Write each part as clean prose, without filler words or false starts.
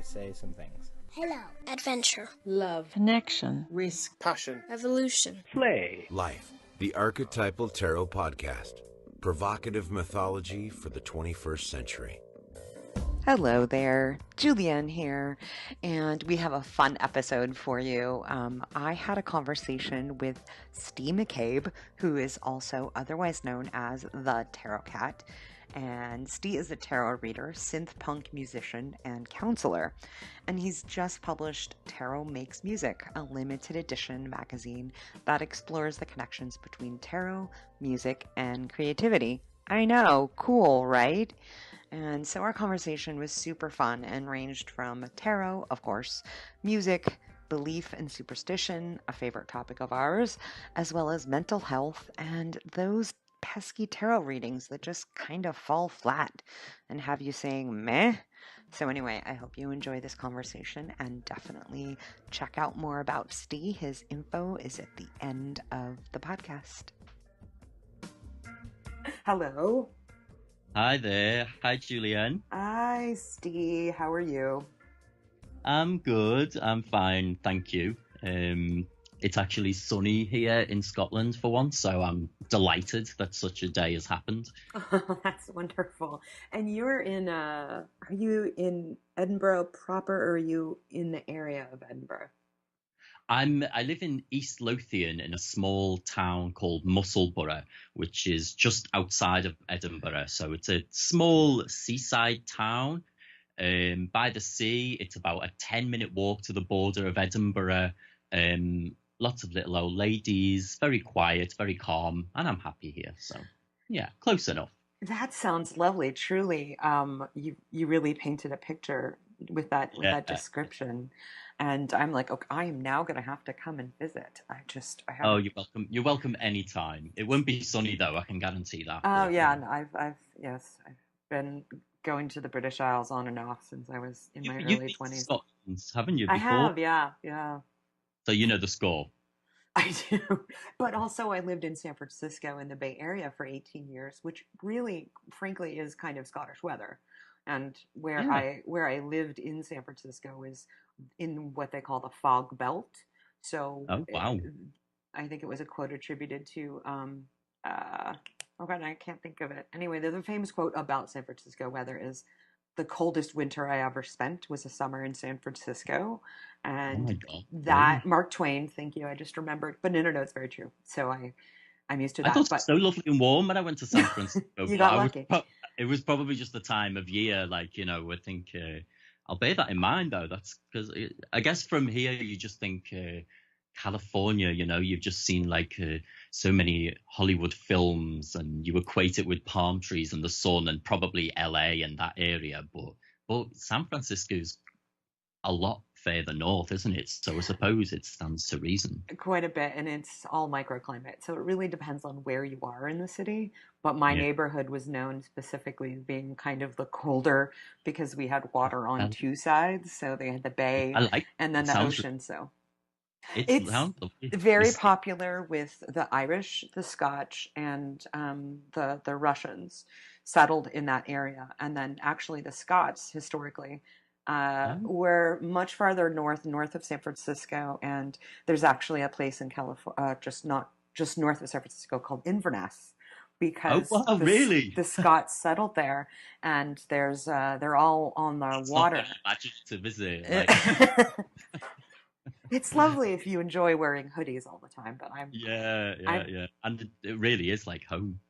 say some things. Hello. Adventure. Love. Connection. Risk. Passion. Evolution. Play. Life, the Archetypal Tarot Podcast. Provocative mythology for the 21st century. Hello there, Julianne here, and we have a fun episode for you. I had a conversation with Ste McCabe, who is also otherwise known as the Tarot Cat, and Ste is a tarot reader, synth-punk musician, and counselor, and he's just published Tarot Makes Music, a limited edition magazine that explores the connections between tarot, music, and creativity. I know, cool, right? And so our conversation was super fun and ranged from tarot, of course, music, belief and superstition, a favorite topic of ours, as well as mental health and those pesky tarot readings that just kind of fall flat and have you saying meh. So anyway, I hope you enjoy this conversation and definitely check out more about Ste. His info is at the end of the podcast. Hello. Hi there. Hi, Julianne. Hi, Ste. How are you? I'm good. I'm fine. Thank you. It's actually sunny here in Scotland for once, so I'm delighted that such a day has happened. Oh, that's wonderful. And you're in, are you in Edinburgh proper, or are you in the area of Edinburgh? I live in East Lothian in a small town called Musselburgh, which is just outside of Edinburgh. So it's a small seaside town by the sea. It's about a 10-minute walk to the border of Edinburgh. Lots of little old ladies, very quiet, very calm, and I'm happy here. So yeah, close enough. That sounds lovely. Truly, you really painted a picture with that description. And I'm like, okay, I am now going to have to come and visit. I haven't... Oh, you're welcome. You're welcome anytime. It won't be sunny though. I can guarantee that. Oh yeah, and I've been going to the British Isles on and off since I was in my early 20s. Scotland, haven't you? Before? I have, yeah. So you know the score. I do, but also I lived in San Francisco in the Bay Area for 18 years, which really, frankly, is kind of Scottish weather. And where I lived in San Francisco is in what they call the fog belt. So oh, wow. I think it was a quote attributed to, oh God, I can't think of it. Anyway, the famous quote about San Francisco weather is, "The coldest winter I ever spent was a summer in San Francisco." And that, Mark Twain, thank you, I just remembered. But no, it's very true. So I'm used to that. I thought it was so lovely and warm when I went to San Francisco. You got lucky. It was probably just the time of year, like, I think I'll bear that in mind, though. That's because I guess from here you just think California, you've just seen like so many Hollywood films and you equate it with palm trees and the sun and probably LA and that area. But San Francisco's a lot further north, isn't it? So I suppose it stands to reason. Quite a bit, and it's all microclimate. So it really depends on where you are in the city. But my neighborhood was known specifically as being kind of the colder because we had water on two sides. So they had the bay and then the ocean. So it's very popular with the Irish, the Scotch, and the Russians settled in that area. And then actually the Scots historically were much farther north of San Francisco, and there's actually a place in California, just north of San Francisco, called Inverness, because the Scots settled there, and they're all on the water. To visit. It's lovely if you enjoy wearing hoodies all the time, but and it really is like home.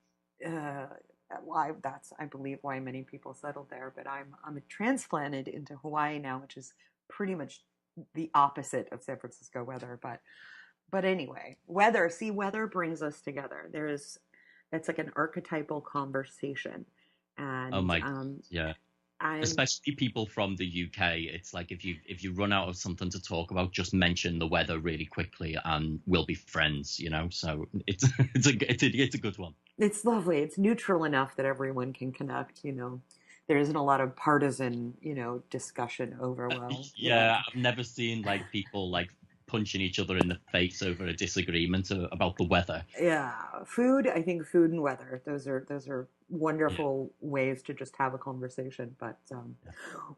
That's I believe why many people settled there, but I'm transplanted into Hawaii now, which is pretty much the opposite of San Francisco weather. But anyway, weather brings us together. It's like an archetypal conversation, and especially people from the UK. It's like if you run out of something to talk about, just mention the weather really quickly and we'll be friends, so it's a good one. It's lovely. It's neutral enough that everyone can connect, there isn't a lot of partisan, discussion over, I've never seen like people like punching each other in the face over a disagreement about the weather. Yeah, food. I think food and weather. Those are wonderful ways to just have a conversation. But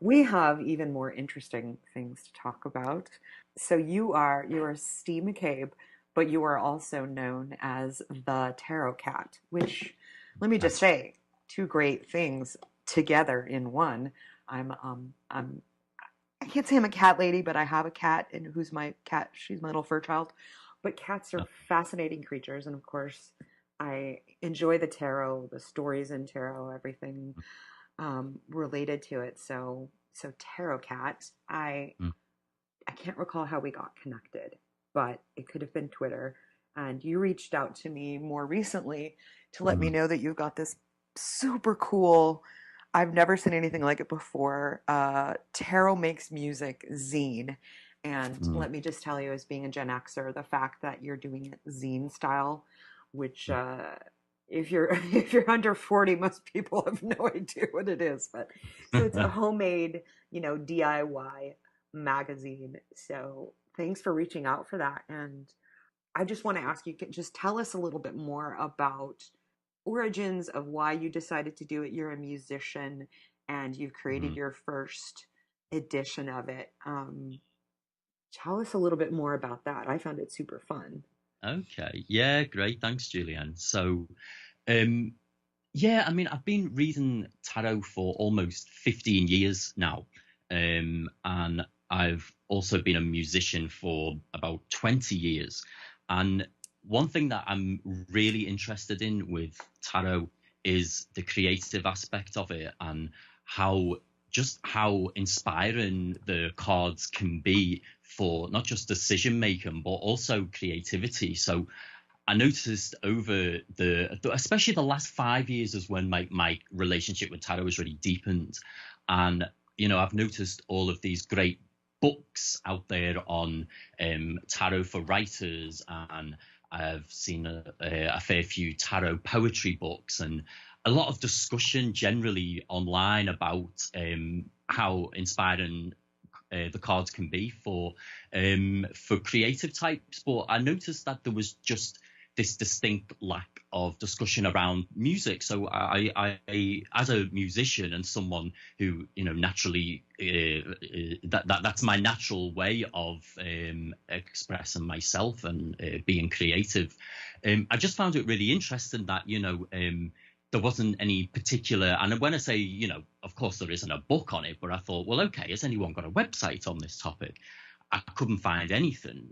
we have even more interesting things to talk about. So you are Ste McCabe, but you are also known as the Tarot Cat, which, let me just say, two great things together in one. I can't say I'm a cat lady, but I have a cat, and who's my cat? She's my little fur child. But cats are fascinating creatures, and of course, I enjoy the tarot, the stories in tarot, everything related to it. So Tarot Cat. I can't recall how we got connected, but it could have been Twitter. And you reached out to me more recently to let me know that you've got this super cool, I've never seen anything like it before, Tarot Makes Music zine. And let me just tell you, as being a Gen Xer, the fact that you're doing it zine style, which if you're under 40, most people have no idea what it is. But so it's a homemade, DIY magazine. So thanks for reaching out for that. And I just want to ask you, just tell us a little bit more about origins of why you decided to do it. You're a musician and you've created your first edition of it. Tell us a little bit more about that. I found it super fun. Okay. Yeah, great. Thanks, Julianne. So, I mean, I've been reading tarot for almost 15 years now. And I've also been a musician for about 20 years. And one thing that I'm really interested in with tarot is the creative aspect of it, and how inspiring the cards can be for not just decision making, but also creativity. So I noticed over especially the last 5 years is when my relationship with tarot has really deepened. And, I've noticed all of these great books out there on tarot for writers, and I've seen a fair few tarot poetry books, and a lot of discussion generally online about how inspiring the cards can be for creative types. But I noticed that there was just this distinct lack of discussion around music. So I as a musician and someone who, naturally, that's my natural way of expressing myself and being creative. I just found it really interesting that, there wasn't any particular, and when I say, of course there isn't a book on it, but I thought, well, okay, has anyone got a website on this topic? I couldn't find anything,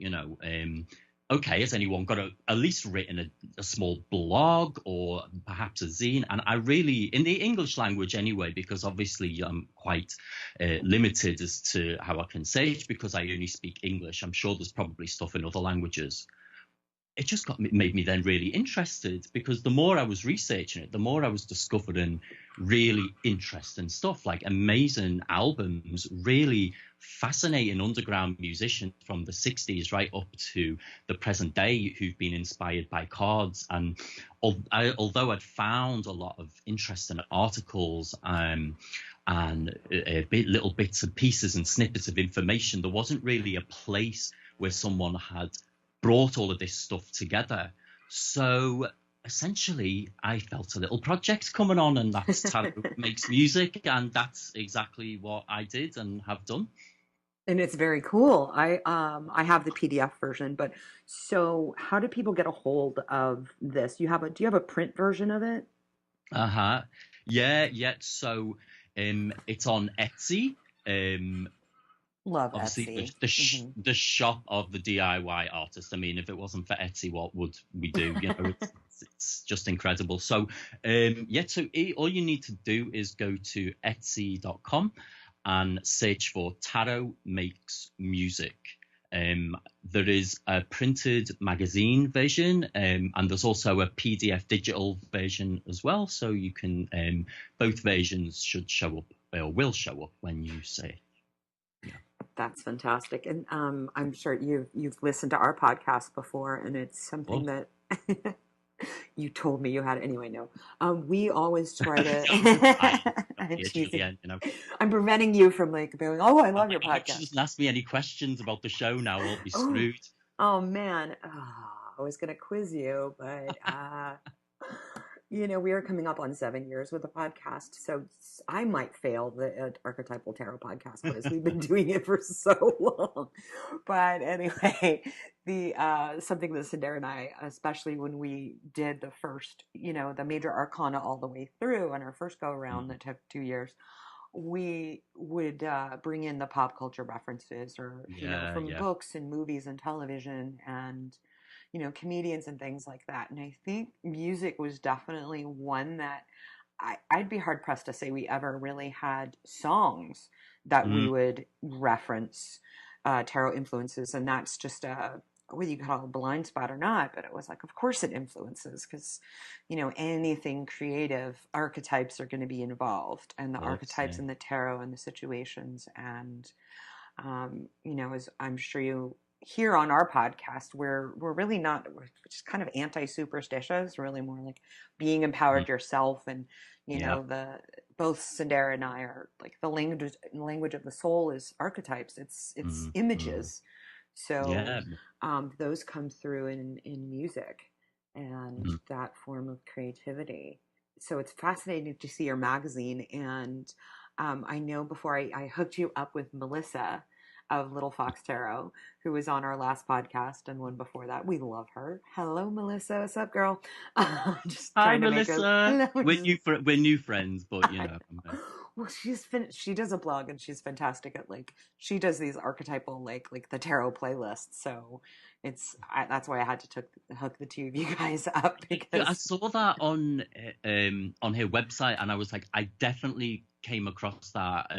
okay, has anyone got at least written a small blog or perhaps a zine? And I really, in the English language anyway, because obviously I'm quite limited as to how I can say it because I only speak English. I'm sure there's probably stuff in other languages. It just made me then really interested, because the more I was researching it, the more I was discovering really interesting stuff, like amazing albums, really fascinating underground musicians from the 60s right up to the present day who've been inspired by cards. And although I'd found a lot of interesting articles and little bits and pieces and snippets of information, there wasn't really a place where someone had brought all of this stuff together. So essentially, I felt a little project coming on, and that's Tarot Makes Music, and that's exactly what I did and have done. And it's very cool. I have the PDF version, but so how do people get a hold of this? Do you have a print version of it? Yeah. So it's on Etsy. Love obviously Etsy. The shop of the DIY artist. I mean, if it wasn't for Etsy, what would we do? It's just incredible. So all you need to do is go to etsy.com and search for Tarot Makes Music. There is a printed magazine version, and there's also a PDF digital version as well. So you can both versions should show up or will show up when you say. That's fantastic. And I'm sure you've listened to our podcast before, and it's something that You told me you had it anyway. No, we always try to. Julian, you know. I'm preventing you from like going. Oh, I love your I hope she podcast. doesn't ask me any questions about the show now. I'll be screwed. Oh man, I was gonna quiz you, but we are coming up on 7 years with the podcast, so I might fail the archetypal tarot podcast quiz. We've been doing it for so long. But anyway, the something that Sara and I, especially when we did the first, the major arcana all the way through on our first go around that took 2 years, we would bring in the pop culture references or from books and movies and television and comedians and things like that. And I think music was definitely one that I'd be hard pressed to say we ever really had songs that we would reference tarot influences. And that's just whether you call it a blind spot or not, but it was like, of course it influences because, anything creative, archetypes are going to be involved, and the archetypes in the tarot and the situations. And, as I'm sure you hear on our podcast, we're really not, we're just kind of anti-superstitious, really more like being empowered yourself. And, both Sara and I are like the language of the soul is archetypes. It's images. So those come through in music and that form of creativity. So it's fascinating to see your magazine. And I know before I hooked you up with Melissa of Little Fox Tarot, who was on our last podcast and one before that. We love her. Hello, Melissa. What's up, girl? Just hi, Melissa. We're new friends, but Well, she does a blog and she's fantastic at she does these archetypal like the tarot playlists. So that's why I had to hook the two of you guys up, because I saw that on her website and I was like, I definitely came across that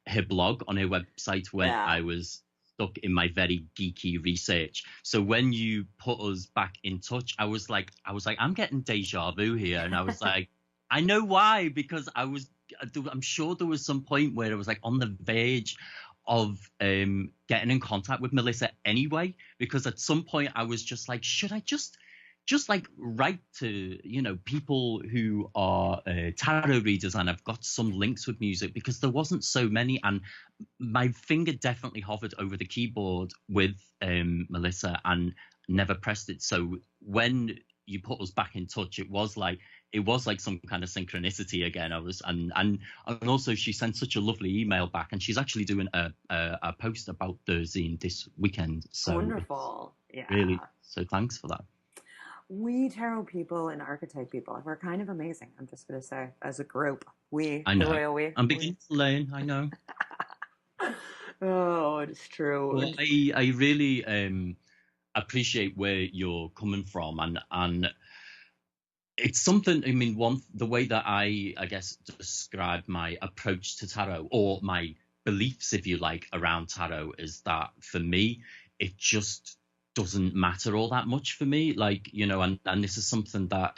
her blog on her website when I was stuck in my very geeky research. So when you put us back in touch, I was like, I'm getting deja vu here, and I was like, I know why, because I'm sure there was some point where I was like on the verge of getting in contact with Melissa anyway, because at some point I was just like, should I just like write to people who are tarot readers, and I've got some links with music, because there wasn't so many, and my finger definitely hovered over the keyboard with Melissa and never pressed it. So when you put us back in touch, it was like some kind of synchronicity again. And also she sent such a lovely email back, and she's actually doing a post about the zine this weekend. So wonderful. Yeah. Really. So thanks for that. We tarot people and archetype people, we're kind of amazing. I'm just going to say, as a group, I know. the royal we. I'm beginning to learn. I know. Oh, it's true. Well, I really appreciate where you're coming from, and it's something. I mean, the way that I guess describe my approach to tarot, or my beliefs, if you like, around tarot, is that for me, it just doesn't matter all that much for me, and this is something that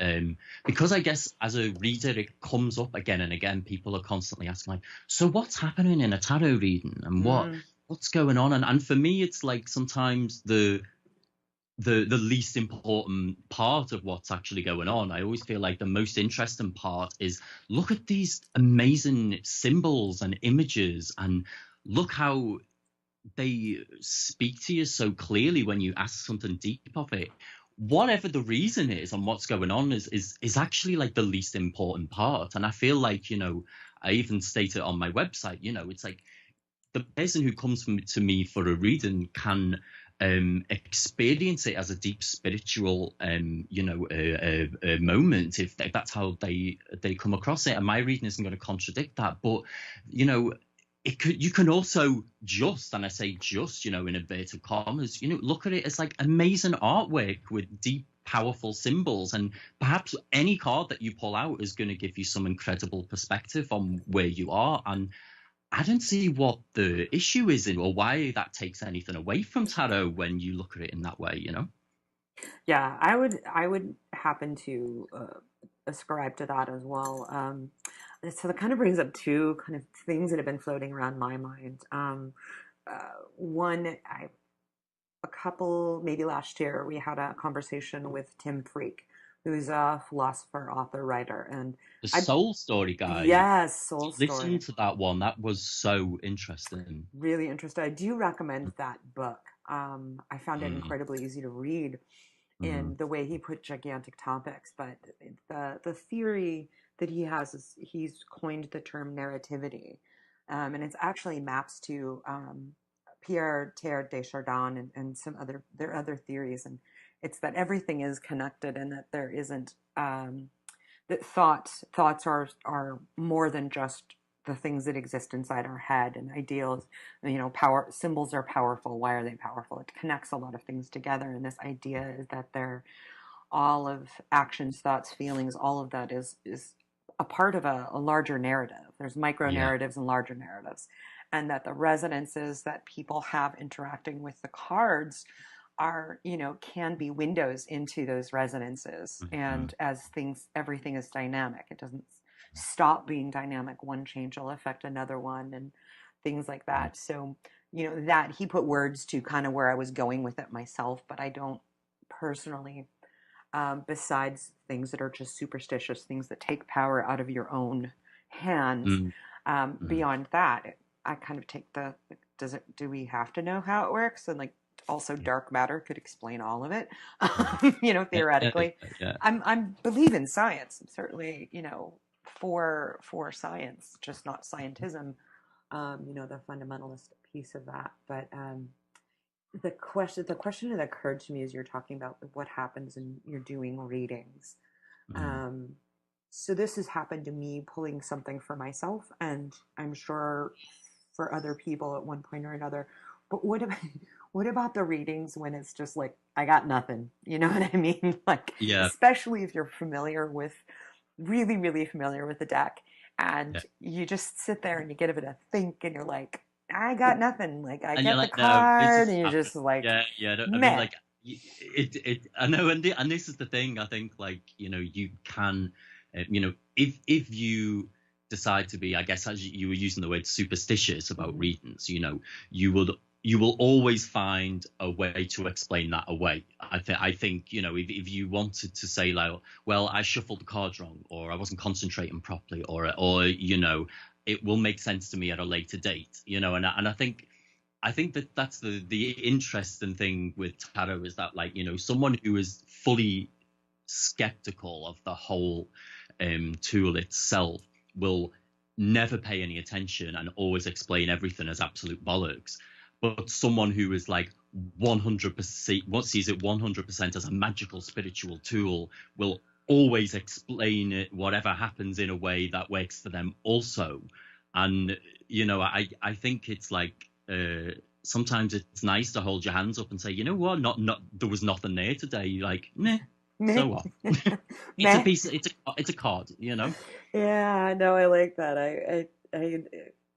because I guess as a reader it comes up again and again. People are constantly asking, like, so what's happening in a tarot reading, and what's going on, and for me it's like sometimes the least important part of what's actually going on. I always feel like the most interesting part is, look at these amazing symbols and images, and look how they speak to you so clearly when you ask something deep of it. Whatever the reason is and what's going on is actually like the least important part. And I feel like, I even state it on my website, it's like the person who comes to me for a reading can experience it as a deep spiritual moment, if that's how they come across it. And my reading isn't going to contradict that, but you can also just, and I say just, in inverted commas, look at it as like amazing artwork with deep, powerful symbols. And perhaps any card that you pull out is going to give you some incredible perspective on where you are. And I don't see what the issue is or why that takes anything away from tarot when you look at it in that way, Yeah, I would happen to ascribe to that as well. So that kind of brings up two kind of things that have been floating around my mind. One, maybe last year, we had a conversation with Tim Freak, who's a philosopher, author, writer, and The I Soul Story guy. yes, Soul Listen Story. to that one. That was so interesting. Really interesting. I do recommend that book. I found it incredibly easy to read in the way he put gigantic topics, but the theory that he has is he's coined the term narrativity, and it's actually maps to Pierre Teilhard de Chardin and some other there are other theories, and it's that everything is connected and that there isn't that thoughts are more than just the things that exist inside our head, and ideals, power symbols are powerful. Why are they powerful? It connects a lot of things together, and this idea is that they're all of actions, thoughts, feelings, all of that is a part of a larger narrative. There's micro narratives and larger narratives, and that the resonances that people have interacting with the cards are, can be windows into those resonances. And as everything is dynamic, it doesn't stop being dynamic. One change will affect another one, and things like that. So, that he put words to kind of where I was going with it myself, but I don't personally, besides things that are just superstitious, things that take power out of your own hands. Beyond that, I kind of take do we have to know how it works? And also dark matter could explain all of it, theoretically. I'm believe in science. I'm certainly, for science, just not scientism, the fundamentalist piece of that. But the question that occurred to me as you're talking about what happens when you're doing readings. So this has happened to me pulling something for myself, and I'm sure for other people at one point or another. But what about the readings when it's just like, I got nothing? You know what I mean? Especially if you're really, really familiar with the deck, and you just sit there and you get a bit of think, and you're like, I got nothing. I get the card, and you're just like, I mean, I know, and this is the thing. I think, you can, if you decide to be, I guess, as you were using the word superstitious about readings, you will always find a way to explain that away. I think, if you wanted to say, well, I shuffled the cards wrong, or I wasn't concentrating properly, or it will make sense to me at a later date, and I think that's the interesting thing with tarot, is that someone who is fully skeptical of the whole tool itself will never pay any attention and always explain everything as absolute bollocks. But someone who is 100%, sees it 100% as a magical spiritual tool, will always explain it, whatever happens, in a way that works for them also. And I think it's sometimes it's nice to hold your hands up and say, you know what, not there was nothing there today. You're like, meh. So what? It's a piece. It's a card. Yeah, no, I like that.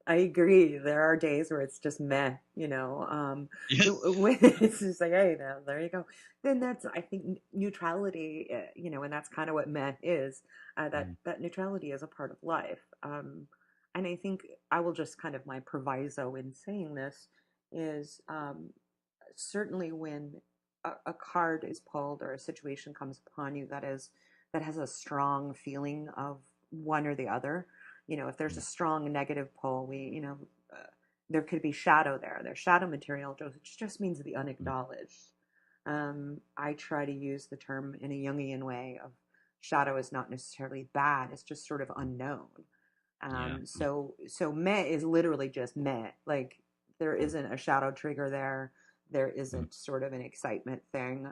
I agree. There are days where it's just meh. When it's just like, hey, there you go. Then that's, I think, neutrality. And that's kind of what meh is. That neutrality is a part of life. And I think I will just kind of, my proviso in saying this is certainly when a card is pulled or a situation comes upon you that has a strong feeling of one or the other. If there's a strong negative pull, there could be shadow there. There's shadow material, which just means the unacknowledged. I try to use the term in a Jungian way of shadow is not necessarily bad. It's just sort of unknown. So meh is literally just meh. There isn't a shadow trigger there. There isn't sort of an excitement thing.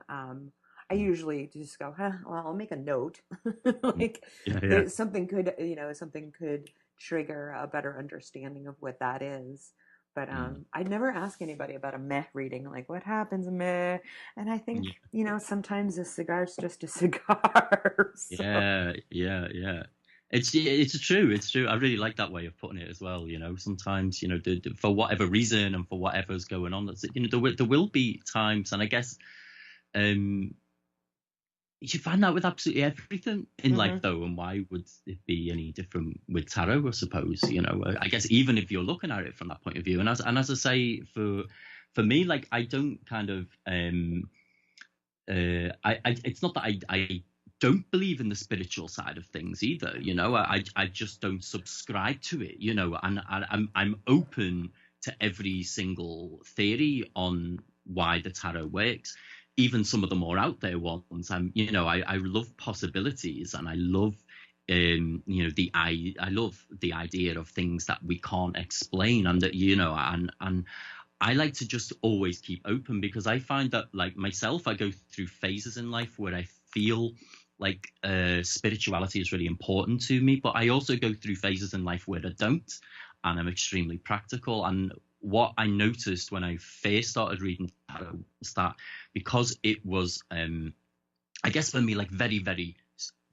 I usually just go, well, I'll make a note. Something could trigger a better understanding of what that is. But I'd never ask anybody about a meh reading, what happens meh? And I think, sometimes a cigar's just a cigar. So. Yeah. It's true. I really like that way of putting it as well. Sometimes, for whatever reason and for whatever's going on, there will be times, and I guess, you find that with absolutely everything in life, though, and why would it be any different with tarot? I suppose, I guess even if you're looking at it from that point of view, and as I say, for me, I don't kind of, it's not that I don't believe in the spiritual side of things either. You know, I just don't subscribe to it. You know, and I'm open to every single theory on why the tarot works, even some of the more out there ones. I love possibilities, and I love I love the idea of things that we can't explain, and that, you know, and I like to just always keep open, because I find that, like myself, I go through phases in life where I feel like spirituality is really important to me, but I also go through phases in life where I don't, and I'm extremely practical. And what I noticed when I first started reading tarot was that, because it was, I guess for me, like very, very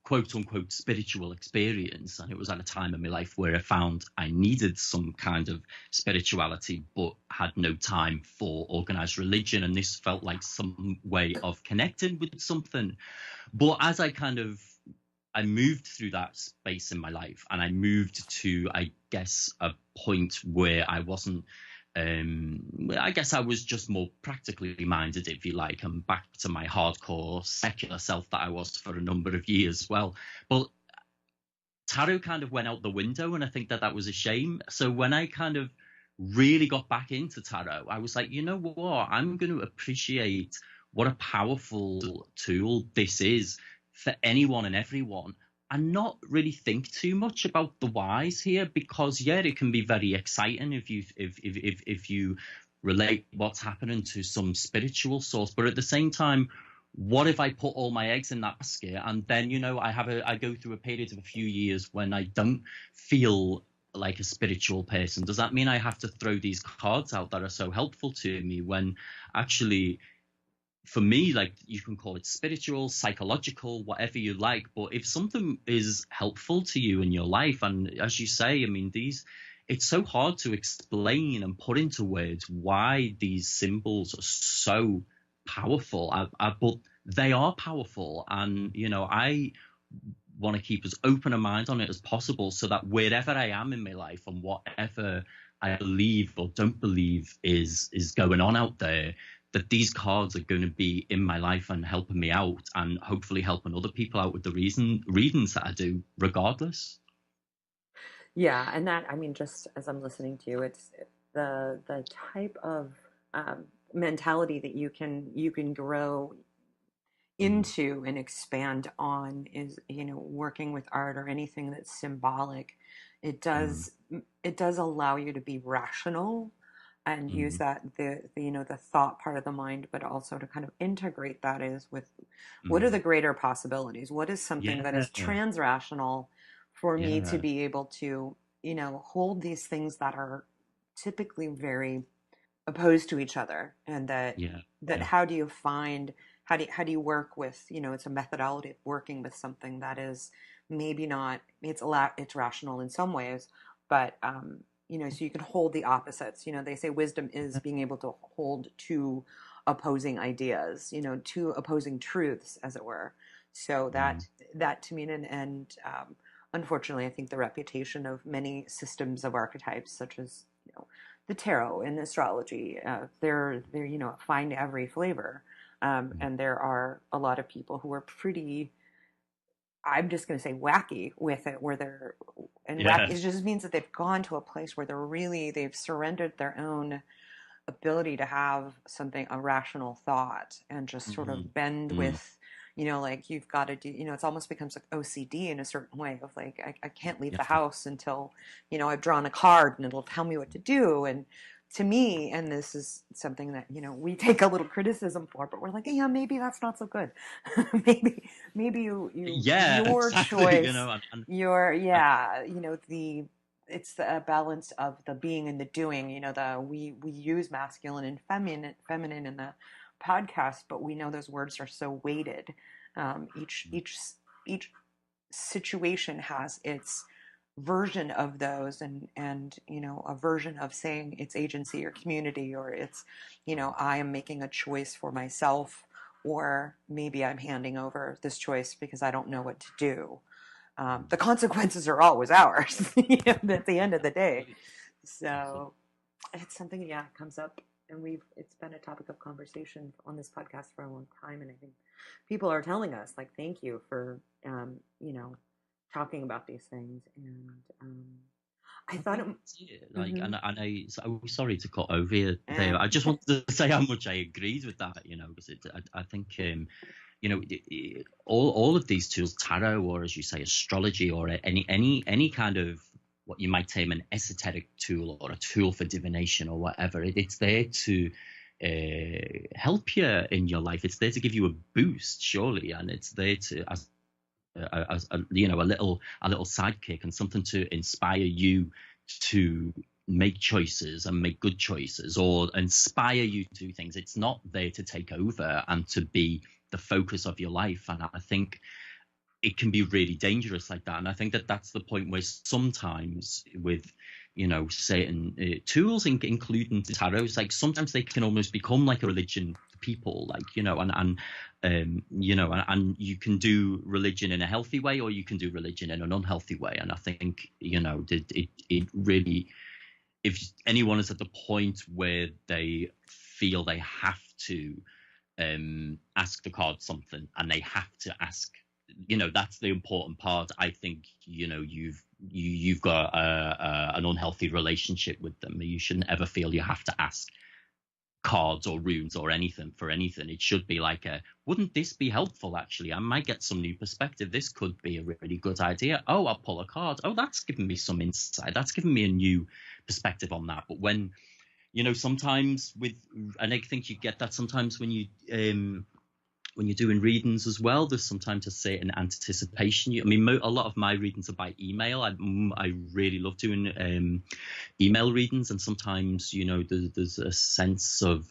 quote unquote spiritual experience, and it was at a time in my life where I found I needed some kind of spirituality but had no time for organized religion, and this felt like some way of connecting with something. But as I moved through that space in my life, and I moved to, I guess, a point where I wasn't, I guess I was just more practically minded, if you like, and back to my hardcore secular self that I was for a number of years. Well, but tarot kind of went out the window, and I think that was a shame. So when I kind of really got back into tarot, I was like, you know what, I'm going to appreciate what a powerful tool this is for anyone and everyone, and not really think too much about the whys here, because yeah, it can be very exciting if you relate what's happening to some spiritual source. But at the same time, what if I put all my eggs in that basket, and then, you know, I go through a period of a few years when I don't feel like a spiritual person? Does that mean I have to throw these cards out that are so helpful to me, when actually, for me, like, you can call it spiritual, psychological, whatever you like, but if something is helpful to you in your life, and as you say, I mean, it's so hard to explain and put into words why these symbols are so powerful, but they are powerful. And, you know, I want to keep as open a mind on it as possible, so that wherever I am in my life, and whatever I believe or don't believe is going on out there, that these cards are going to be in my life and helping me out, and hopefully helping other people out with the readings that I do, regardless. Yeah, and that, I mean, just as I'm listening to you, it's the type of mentality that you can grow into and expand on is, you know, working with art or anything that's symbolic. It does allow you to be rational and use that the you know, the thought part of the mind, but also to kind of integrate that is with what are the greater possibilities, what is something that is trans-rational for me to be able to, you know, hold these things that are typically very opposed to each other, and that how do you find, how do you work with, you know, it's a methodology of working with something that is maybe not, it's rational in some ways, but you know, so you can hold the opposites. You know, they say wisdom is being able to hold two opposing ideas, you know, two opposing truths, as it were. So that to me, and unfortunately, I think the reputation of many systems of archetypes, such as, you know, the tarot and astrology, they're you know, find every flavor, and there are a lot of people who are pretty, I'm just going to say, wacky with it, where they're, and wacky, it just means that they've gone to a place where they've surrendered their own ability to have a rational thought, and just sort of bend with, you know, like, you've got to do, you know, it's almost becomes like OCD in a certain way of like, I can't leave the house until, you know, I've drawn a card and it'll tell me what to do. And to me, and this is something that, you know, we take a little criticism for, but we're like, yeah, maybe that's not so good. maybe your exactly, choice, you know, you know, it's the balance of the being and the doing. You know, we use masculine and feminine in the podcast, but we know those words are so weighted. Each situation has its version of those, and you know, a version of saying it's agency or community, or it's, you know, I am making a choice for myself, or maybe I'm handing over this choice because I don't know what to do. The consequences are always ours, you know, at the end of the day. So it's something, it comes up and it's been a topic of conversation on this podcast for a long time, and I think people are telling us, like, thank you for, talking about these things, and I thought like, mm-hmm. and I'm sorry to cut over you there. I just wanted to say how much I agreed with that, because I think, all of these tools, tarot, or as you say, astrology, or any kind of what you might term an esoteric tool or a tool for divination or whatever, it's there to help you in your life. It's there to give you a boost, surely, and it's there to as a little sidekick and something to inspire you to make choices and make good choices, or inspire you to do things. It's not there to take over and to be the focus of your life. And I think it can be really dangerous like that. And I think that's the point where sometimes with certain tools, including tarot, it's like sometimes they can almost become like a religion to people, like, and you can do religion in a healthy way, or you can do religion in an unhealthy way. And I think it really, if anyone is at the point where they feel they have to ask the card something, and they have to ask, that's the important part. I think you've got an unhealthy relationship with them. You shouldn't ever feel you have to ask cards or runes or anything for anything. It should be like wouldn't this be helpful? Actually, I might get some new perspective. This could be a really good idea. Oh, I'll pull a card. Oh, that's given me some insight. That's given me a new perspective on that. But when sometimes and I think you get that sometimes when you're doing readings as well, there's sometimes a certain anticipation. A lot of my readings are by email. I really love doing email readings, and sometimes there's a sense of,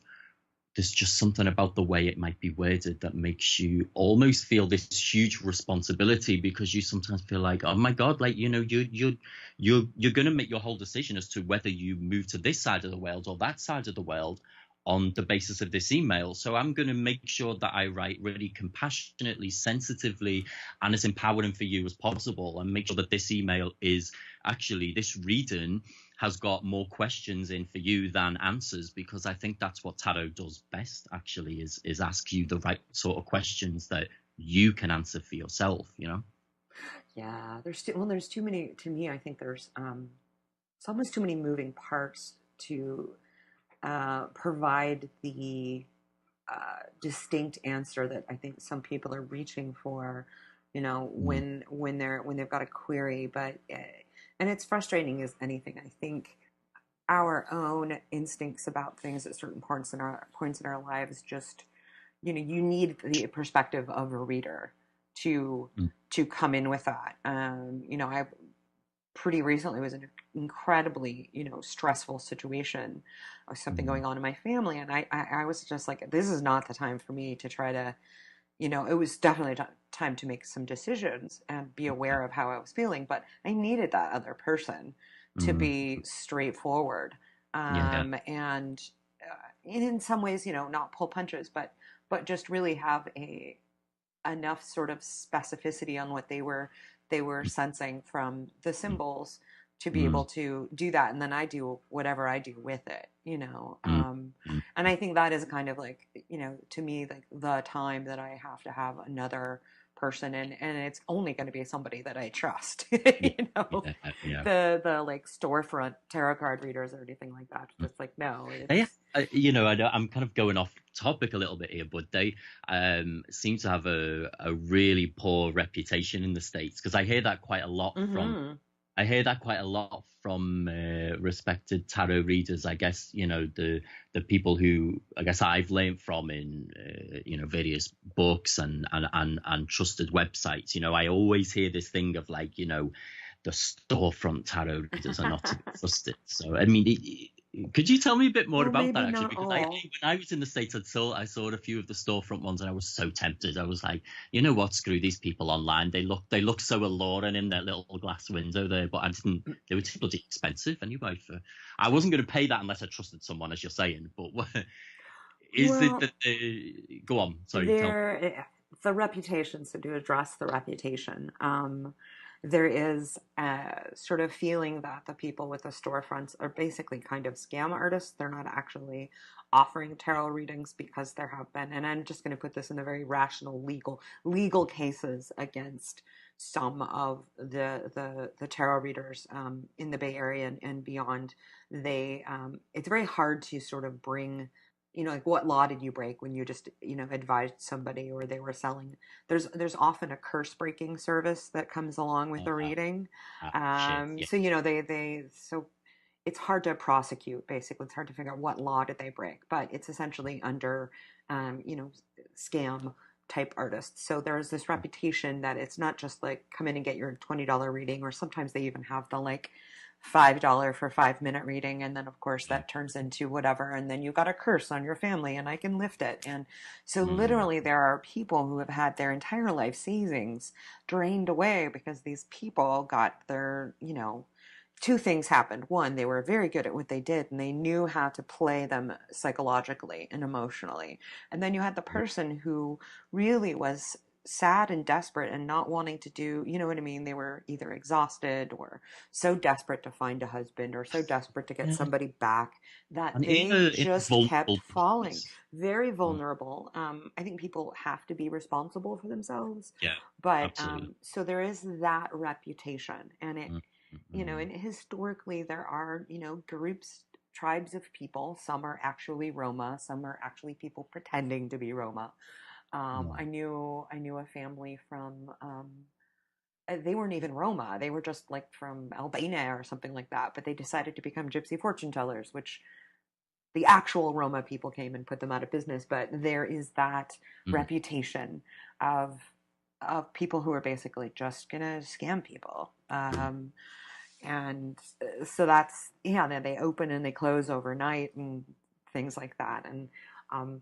there's just something about the way it might be worded that makes you almost feel this huge responsibility, because you sometimes feel like, oh my God, like, you're going to make your whole decision as to whether you move to this side of the world or that side of the world on the basis of this email. So I'm going to make sure that I write really compassionately, sensitively, and as empowering for you as possible, and make sure that this email is actually, this reading has got more questions in for you than answers, because I think that's what tarot does best, actually, is ask you the right sort of questions that you can answer for yourself, Yeah, there's too many, to me. I think there's it's almost too many moving parts to provide the distinct answer that I think some people are reaching for, when they've got a query. But and it's frustrating as anything. I think our own instincts about things at certain points in our lives, just you need the perspective of a reader to come in with that. I pretty recently was in an incredibly, stressful situation, or something going on in my family. And I was just like, this is not the time for me to try to, it was definitely time to make some decisions and be aware of how I was feeling. But I needed that other person to be straightforward. And in some ways, not pull punches, but just really have enough sort of specificity on what they were sensing from the symbols to be able to do that. And then I do whatever I do with it, and I think that is kind of like, to me, like the time that I have to have another person, and it's only going to be somebody that I trust, the like storefront tarot card readers or anything like that. Just like, no, it's... I know I'm kind of going off topic a little bit here, but they seem to have a really poor reputation in the States, because I hear that quite a lot from respected tarot readers. I guess the people who I guess I've learned from in various books and trusted websites. I always hear this thing of like, the storefront tarot readers are not to be trusted. So I mean, could you tell me a bit more about that, actually? Because when I was in the States, I saw a few of the storefront ones, and I was so tempted. I was like, you know what, screw these people online. They look so alluring in their little glass window there, but I didn't. They were too bloody expensive anyway. I wasn't going to pay that unless I trusted someone, as you're saying. But it that go on? Sorry, the reputation. So to address the reputation, there is a sort of feeling that the people with the storefronts are basically kind of scam artists. They're not actually offering tarot readings, because there have been, and I'm just going to put this in the very rational legal cases against some of the tarot readers in the Bay Area and beyond. They it's very hard to sort of bring, like, what law did you break when you just, advised somebody, or they were selling. There's often a curse breaking service that comes along with a reading. Shit, yeah. So, so it's hard to prosecute, basically. It's hard to figure out what law did they break, but it's essentially under, scam type artists. So there's this reputation that it's not just like come in and get your $20 reading, or sometimes they even have the like $5 for 5-minute reading, and then of course that turns into whatever, and then you got a curse on your family and I can lift it. And so literally there are people who have had their entire life savings drained away because these people got their, two things happened. One, they were very good at what they did and they knew how to play them psychologically and emotionally. And then you had the person who really was sad and desperate and not wanting to do, you know what I mean? They were either exhausted or so desperate to find a husband or so desperate to get somebody back that And they just kept falling. business. Very vulnerable. I think people have to be responsible for themselves. Yeah, But absolutely. so there is that reputation, and it, and historically there are, groups, tribes of people. Some are actually Roma, some are actually people pretending to be Roma. I knew a family from, they weren't even Roma. They were just like from Albania or something like that, but they decided to become gypsy fortune tellers, which the actual Roma people came and put them out of business. But there is that reputation of people who are basically just gonna scam people. And so that's, then they open and they close overnight and things like that. And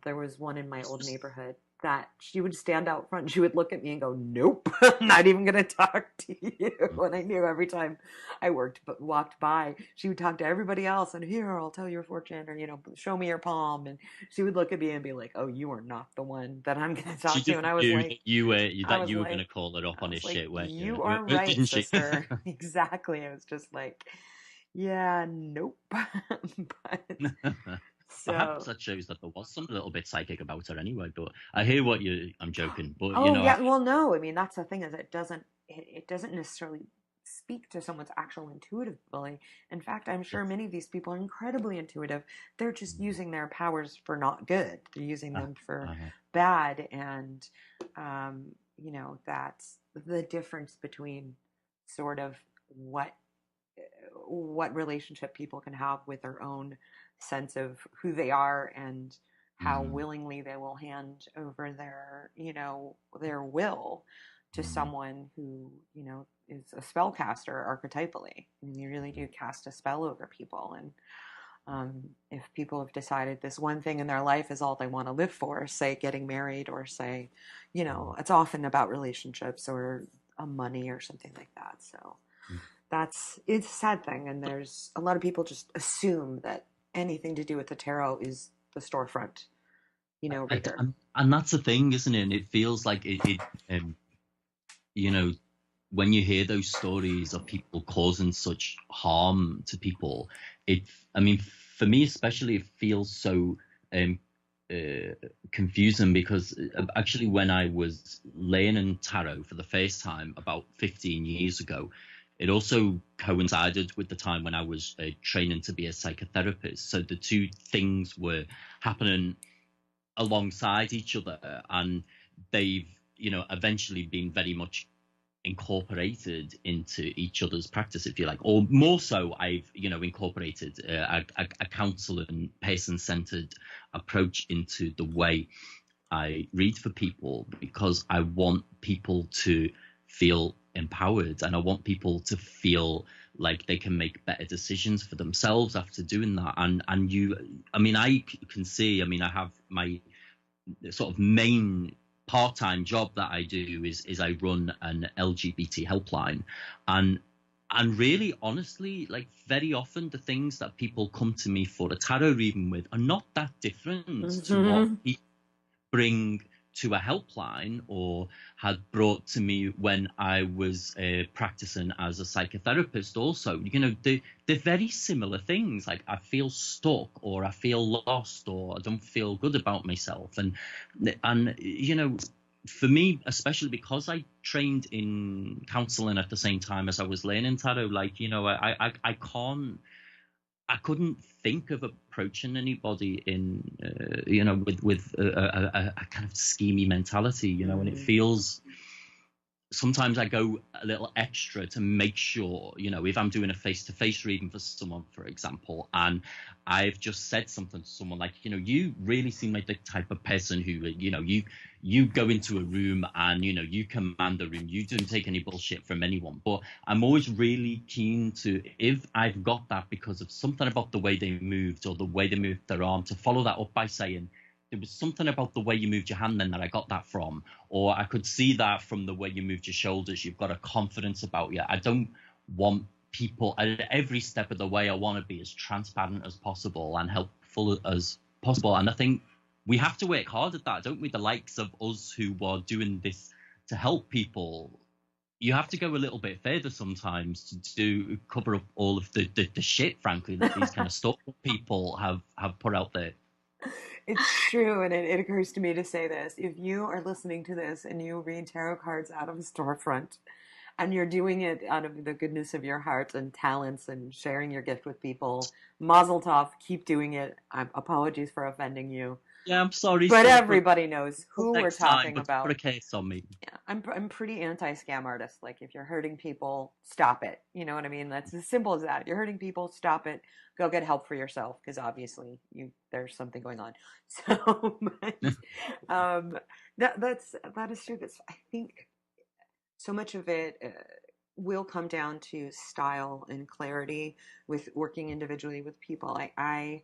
there was one in my old neighborhood that she would stand out front and she would look at me and go, "Nope, I'm not even going to talk to you." And I knew every time I walked by, she would talk to everybody else and, "Here, I'll tell your fortune," or, show me your palm. And she would look at me and be like, "Oh, you are not the one that I'm going to talk to." And I was like, you were going to call her up on his shit, weren't you? You are right, Didn't she? sister. Exactly. I was just like, yeah, nope. But so, perhaps that shows that there was some little bit psychic about her anyway. But I hear what I'm joking, but yeah. Well, no. I mean, that's the thing, is it doesn't necessarily speak to someone's actual intuitive ability. In fact, I'm sure many of these people are incredibly intuitive. They're just using their powers for not good. They're using them for bad, and that's the difference between sort of what relationship people can have with their own sense of who they are, and how willingly they will hand over their will to someone who, is a spellcaster archetypally. I mean, you really do cast a spell over people. And if people have decided this one thing in their life is all they want to live for, say getting married, or say, it's often about relationships or money or something like that. So it's a sad thing. And there's a lot of people just assume that anything to do with the tarot is the storefront, reader. And that's the thing, isn't it? And it feels like when you hear those stories of people causing such harm to people, for me especially, it feels so confusing, because actually when I was laying in tarot for the first time about 15 years ago, it also coincided with the time when I was training to be a psychotherapist. So the two things were happening alongside each other, and they've, eventually been very much incorporated into each other's practice, if you like. Or more so, I've, incorporated a counsellor and person-centered approach into the way I read for people, because I want people to feel empowered, and I want people to feel like they can make better decisions for themselves after doing that. And I can see, I have my sort of main part-time job that I do is I run an LGBT helpline, and really, honestly, like, very often the things that people come to me for a tarot reading with are not that different to what people bring to a helpline or had brought to me when I was practicing as a psychotherapist also. They're very similar things. Like I feel stuck, or I feel lost, or I don't feel good about myself. And for me, especially because I trained in counselling at the same time as I was learning tarot, I couldn't think of approaching anybody in, with a kind of schemy mentality, and it feels, sometimes I go a little extra to make sure, if I'm doing a face-to-face reading for someone, for example, and I've just said something to someone like, you really seem like the type of person who, you go into a room and, you command the room. You don't take any bullshit from anyone. But I'm always really keen to, if I've got that because of something about the way they moved or the way they moved their arm, to follow that up by saying, there was something about the way you moved your hand then that I got that from, or I could see that from the way you moved your shoulders. You've got a confidence about you. I don't want people, at every step of the way, I want to be as transparent as possible and helpful as possible. And I think we have to work hard at that, don't we? The likes of us who are doing this to help people, you have to go a little bit further sometimes to cover up all of the shit, frankly, that these kind of stuff that people have put out there. It's true, and it occurs to me to say this. If you are listening to this and you read tarot cards out of a storefront, and you're doing it out of the goodness of your heart and talents and sharing your gift with people, mazel tov, keep doing it. Apologies for offending you. Yeah, I'm sorry. But everybody knows who we're talking about. Put a case on me. Yeah, I'm pretty anti-scam artist. Like, if you're hurting people, stop it. You know what I mean? That's as simple as that. If you're hurting people, stop it. Go get help for yourself, because obviously there's something going on. So, that is true. I think so much of it will come down to style and clarity with working individually with people. I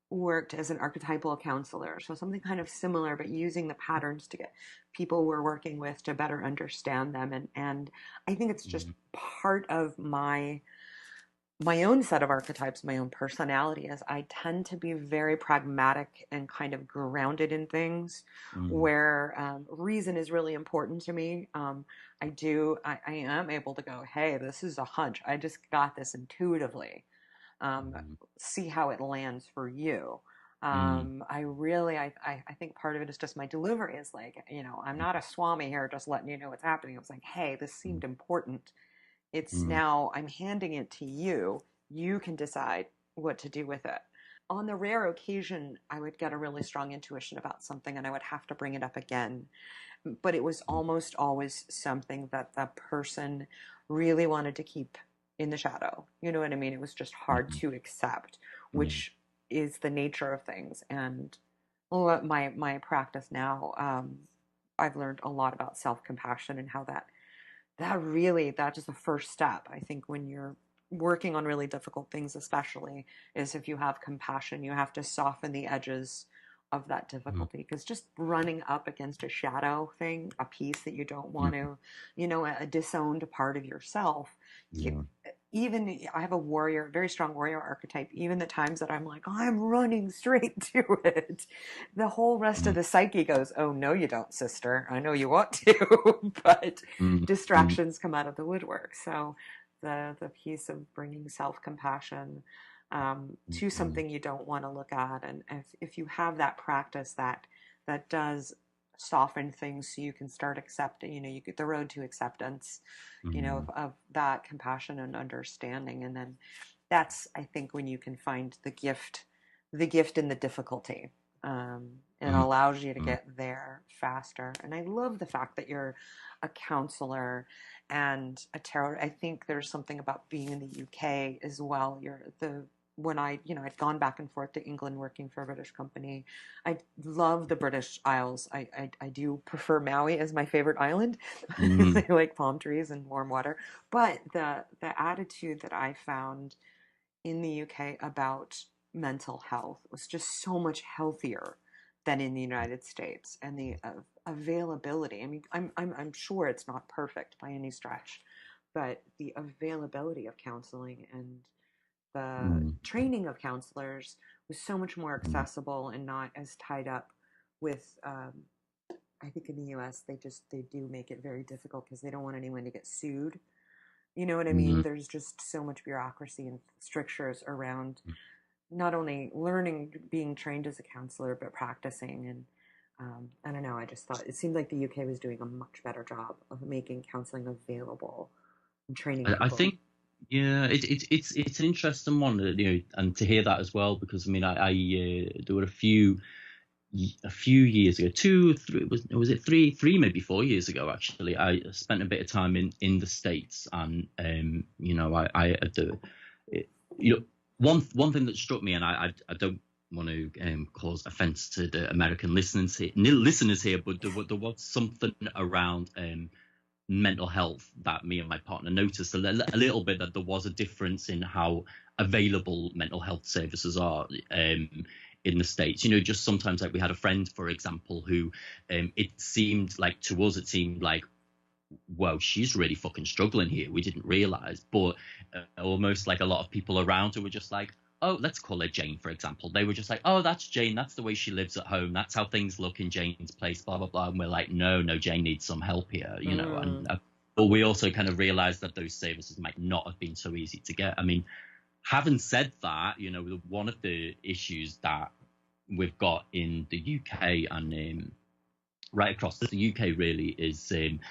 worked as an archetypal counselor, so something kind of similar, but using the patterns to get people we're working with to better understand them. And I think it's just part of my own set of archetypes, my own personality, is I tend to be very pragmatic and kind of grounded in things where reason is really important to me. I am able to go, hey, this is a hunch. I just got this intuitively. See how it lands for you. I think part of it is just my delivery is like, I'm not a swami here just letting you know what's happening. I was like, hey, this seemed important. It's now I'm handing it to you. You can decide what to do with it. On the rare occasion, I would get a really strong intuition about something and I would have to bring it up again. But it was almost always something that the person really wanted to keep in the shadow. You know what I mean? It was just hard to accept, which is the nature of things. And my practice now, I've learned a lot about self-compassion and how that's just the first step. I think when you're working on really difficult things, especially, is if you have compassion, you have to soften the edges of that difficulty, because just running up against a shadow thing, a piece that you don't want to, a disowned part of yourself. Even I have a very strong warrior archetype. Even the times that I'm like, I'm running straight to it, the whole rest of the psyche goes, oh, no, you don't, sister. I know you want to, but distractions come out of the woodwork. So the piece of bringing self-compassion to something you don't want to look at. And if you have that practice that does soften things so you can start accepting, you get the road to acceptance, of that compassion and understanding. And then that's, I think, when you can find the gift in the difficulty. It allows you to get there faster. And I love the fact that you're a counselor and a tarot. I think there's something about being in the UK as well. When I'd gone back and forth to England working for a British company, I love the British Isles. I do prefer Maui as my favorite island. I like palm trees and warm water. But the attitude that I found in the UK about mental health was just so much healthier than in the United States, and the availability. I mean, I'm sure it's not perfect by any stretch, but the availability of counseling and the training of counselors was so much more accessible and not as tied up with I think in the US they do make it very difficult because they don't want anyone to get sued. You know what I mean? There's just so much bureaucracy and strictures around not only learning, being trained as a counselor, but practicing. And I don't know, I just thought it seemed like the UK was doing a much better job of making counseling available and training people. I think, yeah, it's an interesting one, and to hear that as well, because I mean, I there were a few years ago, 2, 3, was it 3, maybe 4 years ago, actually, I spent a bit of time in the States, and I had to, one thing that struck me, and I don't want to cause offence to the American listeners here, but there was something around mental health that me and my partner noticed a little bit, that there was a difference in how available mental health services are in the States. Just sometimes, like, we had a friend, for example, who it seemed like, well, she's really fucking struggling here. We didn't realize, but almost like a lot of people around her were just like, oh, let's call her Jane, for example. They were just like, oh, that's Jane. That's the way she lives at home. That's how things look in Jane's place, blah, blah, blah. And we're like, no, Jane needs some help here, And but we also kind of realized that those services might not have been so easy to get. I mean, having said that, one of the issues that we've got in the UK and right across the UK really is, and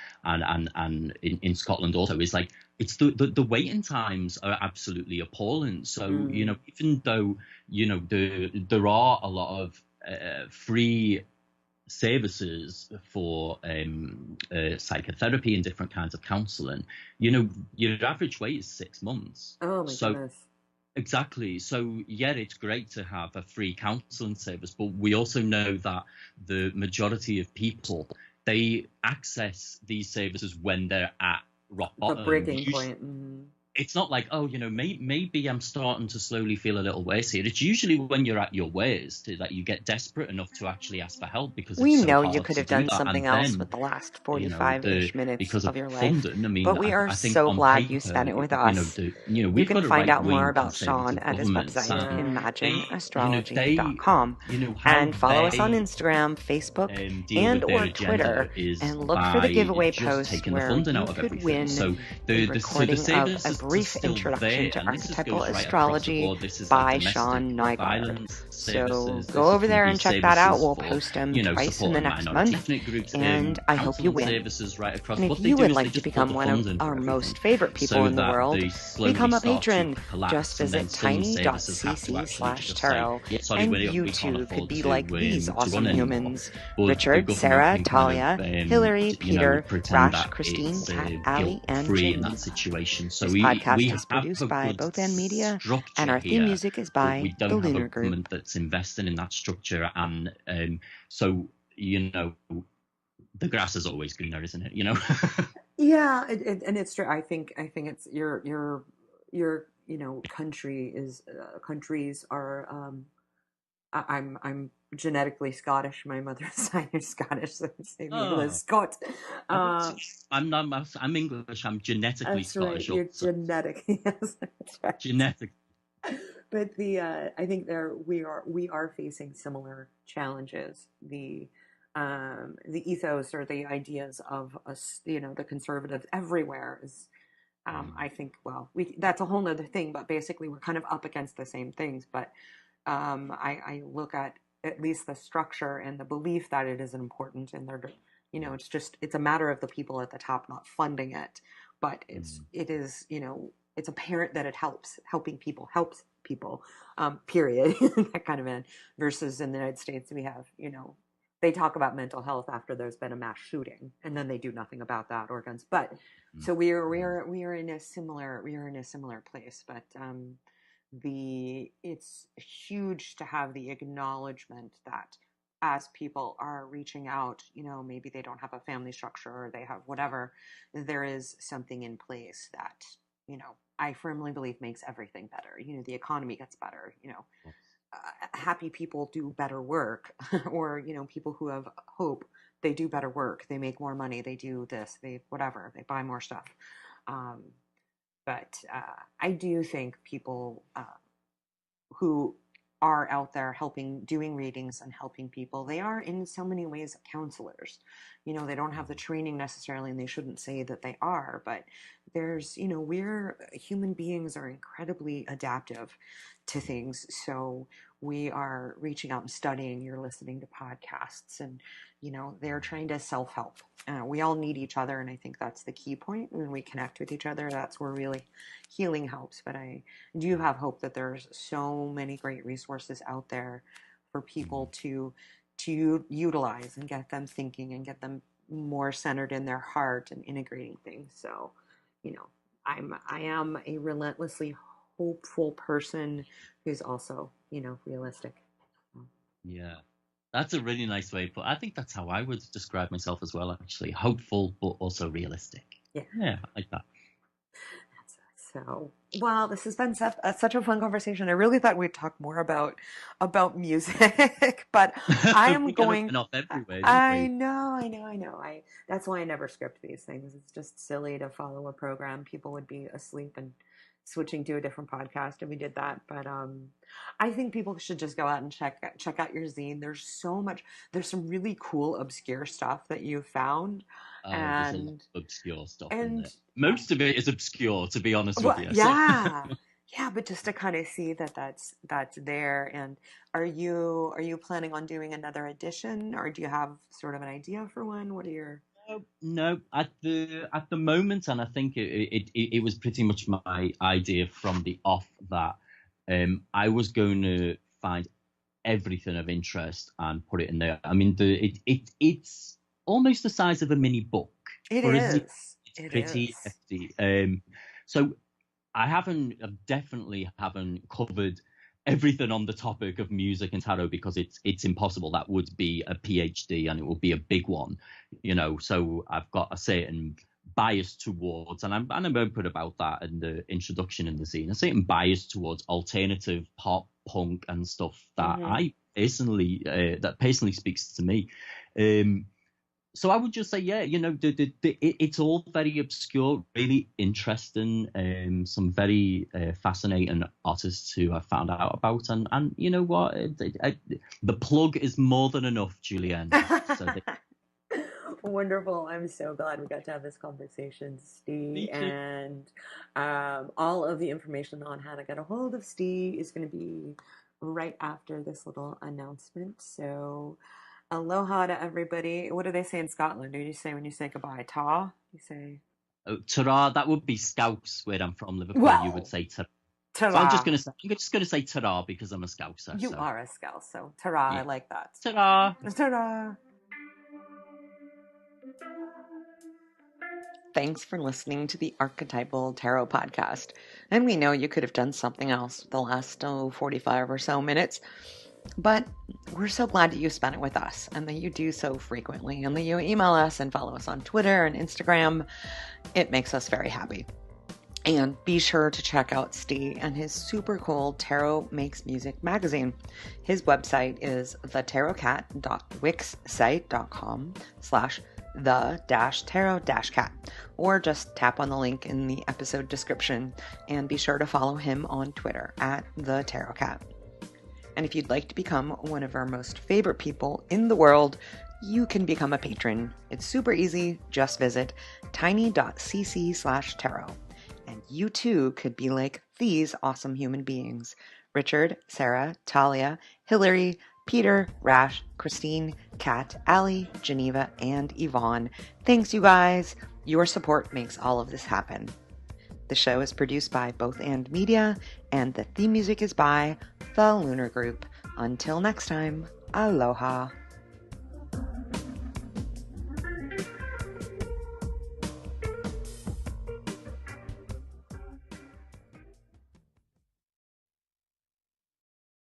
in Scotland also, is like, it's the waiting times are absolutely appalling. So even though there are a lot of free services for psychotherapy and different kinds of counselling, your average wait is 6 months. Oh my goodness. Exactly. So, yeah, it's great to have a free counselling service, but we also know that the majority of people, they access these services when they're at rock bottom. The breaking point. It's not like, oh, maybe I'm starting to slowly feel a little worse here. It's usually when you're at your worst that you get desperate enough to actually ask for help, because we it's so know hard you could to have do done that. something And else then, with the last 45-ish minutes because of your life. funding, I mean, But we are I think so on glad paper, you spent it with us. we've You can got a find out right-wing more about Sean conservative at his government, website, and imagineastrology.com. how And follow us on they, Instagram, Facebook, deal and with their or agenda Twitter, is and look for the by giveaway just post taking the where funding you out of could everything. win So a the recording of services a are brief still introduction there, to and this archetypal goes right across the astrology board. This is by domestic Sean Nygaard. violence So services. go This over can there be and check that out. services We'll for, post them twice in the supporting next minority month, ethnic groups, and I hope you counselling win. services right across. And What if they you do would is like they to just become pull the one of funding for our everything, most favorite people so in the that world, they slowly become a start to patron. collapse, Just and then visit some services have to actually just say, tiny.cc/tarot, yeah, sorry, and we you can't too could afford be to like these to awesome run anymore. humans: But the Richard, government Sara, can kind Talia, of Hilary, Peter, pretend Rash, that Christine, it's Kat, Alli, and guilt-free in Jane. that situation. So This we podcast is have produced a by good Both and Media, and structure our theme here, music is but we by don't the have a Lunar Group. government that's investing in that structure. And so, the grass is always greener, isn't it? Yeah, and it's true. I think it's your country is countries are. I'm genetically Scottish. My mother's side is Scottish, so I'm Oh, Scot. I'm English. I'm genetically That's right. Scottish. You're Also. genetic. Yes, that's right. Genetic. But I think we are facing similar challenges. The ethos or the ideas of us, the conservatives everywhere is. I think, well, that's a whole nother thing, but basically we're kind of up against the same things. But I look at least the structure and the belief that it is important, and they're, it's a matter of the people at the top not funding it, but it is, it's apparent that helping people helps people, period, that kind of end. Versus in the United States, we have, they talk about mental health after there's been a mass shooting, and then they do nothing about that or guns. But so we are in a similar place. But it's huge to have the acknowledgement that as people are reaching out, maybe they don't have a family structure or they have whatever, there is something in place that, I firmly believe makes everything better. The economy gets better, happy people do better work or, people who have hope, they do better work, they make more money, they do this, they buy more stuff. But I do think people who are out there doing readings and helping people. They are in so many ways counselors. They don't have the training necessarily, and they shouldn't say that they are, but there's, we're human beings are incredibly adaptive to things. So we are reaching out and studying. You're listening to podcasts, and they're trying to self-help. We all need each other, and I think that's the key point. When we connect with each other, that's where really healing helps. But I do have hope that there's so many great resources out there for people to utilize and get them thinking and get them more centered in their heart and integrating things. So, I am a relentlessly hopeful person who's also, realistic. Yeah. That's a really nice way, but I think that's how I would describe myself as well, actually. Hopeful, but also realistic. Yeah, I like that. So, well, this has been such a fun conversation. I really thought we'd talk more about music, but I am going. Off everywhere, I know. That's why I never script these things. It's just silly to follow a program. People would be asleep and switching to a different podcast if we did that. But I think people should just go out and check out your zine. There's some really cool obscure stuff that you found. There's a lot of obscure stuff in there. Most of it is obscure, to be honest with you. Yeah. Yeah, but just to kind of see that's there. And are you planning on doing another edition, or do you have sort of an idea for one? What are your... No, at the moment, and I think it was pretty much my idea from the off that I was going to find everything of interest and put it in there. I mean, it's almost the size of a mini book. It is. It's pretty hefty. So I definitely haven't covered everything on the topic of music and tarot, because it's impossible. That would be a PhD, and it would be a big one, so I've got a certain bias towards, and I'm open about that in the introduction in the scene, a certain bias towards alternative pop, punk and stuff that I personally that personally speaks to me. So I would just say, it's all very obscure, really interesting, some very fascinating artists who I found out about. And you know what? The plug is more than enough, Julianne. Wonderful. I'm so glad we got to have this conversation, Ste. And all of the information on how to get a hold of Ste is going to be right after this little announcement. So... aloha to everybody. What do they say in Scotland? Do you say when you say goodbye? Ta? You say... ta-ra. That would be Scouse, where I'm from, Liverpool. Well, you would say ta-ra. So I'm just going to say ta-ra because I'm a Scouser. You are a Scouse, so ta-ra. Yeah. I like that. Ta-ra. Ta-ra. Thanks for listening to the Archetypal Tarot Podcast. And we know you could have done something else the last 45 or so minutes. But we're so glad that you spent it with us, and that you do so frequently, and that you email us and follow us on Twitter and Instagram. It makes us very happy. And be sure to check out Ste and his super cool Tarot Makes Music magazine. His website is thetarotcat.wixsite.com/the-tarot-cat, or just tap on the link in the episode description, and be sure to follow him on Twitter @thetarotcat. And if you'd like to become one of our most favorite people in the world, you can become a patron. It's super easy. Just visit Tiny.cc/tarot. And you too could be like these awesome human beings: Richard, Sara, Talia, Hilary, Peter, Rash, Christine, Kat, Alli, Geneva, and Yvonne. Thanks, you guys. Your support makes all of this happen. The show is produced by Both And Media, and the theme music is by The Lunar Group. Until next time, aloha.